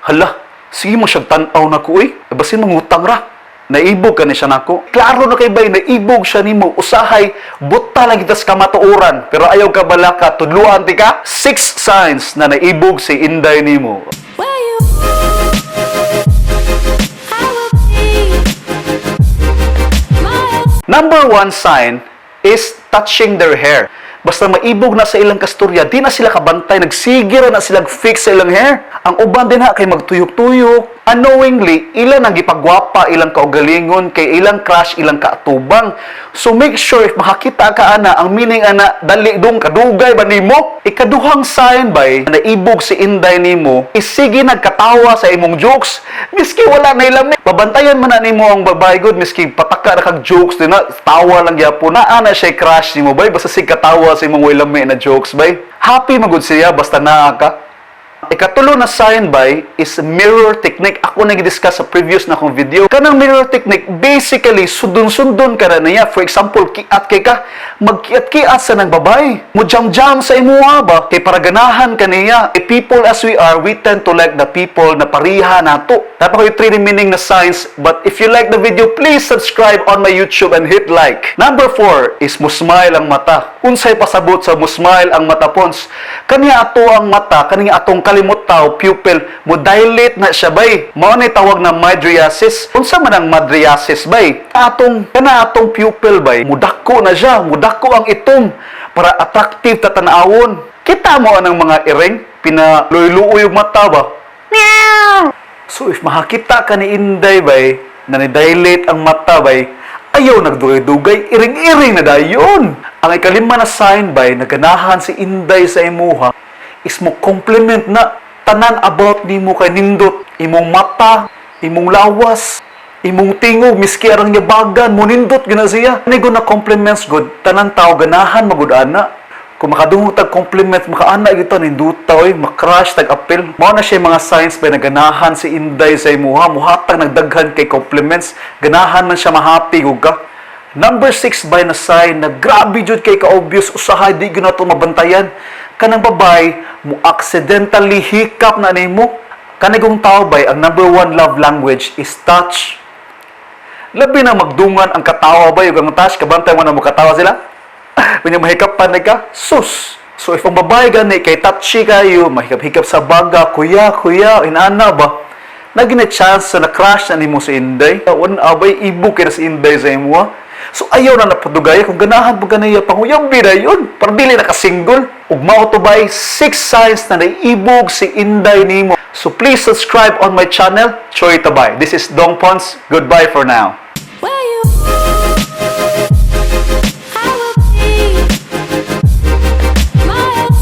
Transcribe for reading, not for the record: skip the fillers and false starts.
Hala, sige mo siyang tanaw na ko basin mangutang ra. Naibog ka ni siya nako. Klaro na kay bay, naibog siya nimo. Usahay, buta lang itas ka matuoran. Pero ayaw ka balaka, tudluan ti ka. 6 signs na naibog si Inday nimo. Number 1 sign is touching their hair. Basta maibog na sa ilang kasturya, di na sila kabantay, nagsigiro na silang fix sa ilang hair. Ang uban din kay magtuyok-tuyok. Unknowingly, ilan ang gipagwapa, ilang kaugalingon, kay ilang crush, ilang kaatubang. So make sure if makakita ka ana, ang meaning ana, dali dong kadugay ba nimo? Ikaduhang sign bay, naibog si Inday nimo, isige nagkatawa sa imong jokes, miski wala na ilang babantayan man na nimo ang babae good, miski pataka na kag jokes din na, tawa lang gyapon na ana siya crush nimo bay, basta sig katawa sa imong wilame na jokes bay. Happy magud siya basta naa ka. Ikatulo na sign by is mirror technique. Ako nag-discuss sa previous na kong video. Kanang mirror technique, basically, sundon-sundon ka na niya. For example, kiat kay ka, magkiat-kiat sa ng babay. Mujam-jam sa imuha ba? Kay paraganahan ka niya. People as we are, we tend to like the people na pariha nato. Dapat ko yung 3 meaning na signs. But if you like the video, please subscribe on my YouTube and hit like. Number 4 is musmile ang mata. Unsay pasabot sa musmile ang mata pons. Kaniya ato ang mata, kaniya atong kalimot tao, pupil, mo dilate na siya bay. Mao ni tawag na mydriasis. Unsa man ang mydriasis bay? Kana atong pupil bay, mudako na siya, mudako ang itom para attractive ta tan-awon. Kita mo anang mga iring, pinaluy-luoy yung mata ba? Meow! So if makakita ka ni Inday bay, na ni-dilate ang mata bay, ayaw nagdugay-dugay, iring-iring na dayon. Ang ikalima na sign bay, naganahan si Inday sa imuha, is mo compliment na tanan about nimo kay nindot. Imong mata, imong lawas, imong tingog, miski arang yabagan, mo nindot gina siya. Nigo na compliments good, tanan tao ganahan magud ana. Kung makadungog tag compliment, makaana gito ninduta oy, makrush tag appeal. Mao na siya mga signs ba naganahan si Inday sa imuha, muhatag nagdaghan kay compliments, ganahan man siya mahappy ug ka. Number 6 by na sign na grabe jud kay ka-obvious, usahay di gyud nato mabantayan. Kanang babay mo accidentally hiccup na nimo. Kanigong tao bay, ang number 1 love language is touch. Labi na magdungan ang katawa bay ug ang touch, kabantay mo na mo katawa sila. Pinya mahikapan na ka, sus. So if ang babae gani kay touchy kayo, mahikap-hikap sa baga, kuya, inana ba? Naging na chance na crush na nimo si Inday. Wan abay ibuk kay si Inday sa imo. So ayaw na napadugaya kung ganahan pag ganaya panguyang bira yun. Para dili na ka-single. Ug mao to bay 6 signs na naibog si Inday nimo. So please subscribe on my channel, Choy Tabay. This is Dong Pons. Goodbye for now.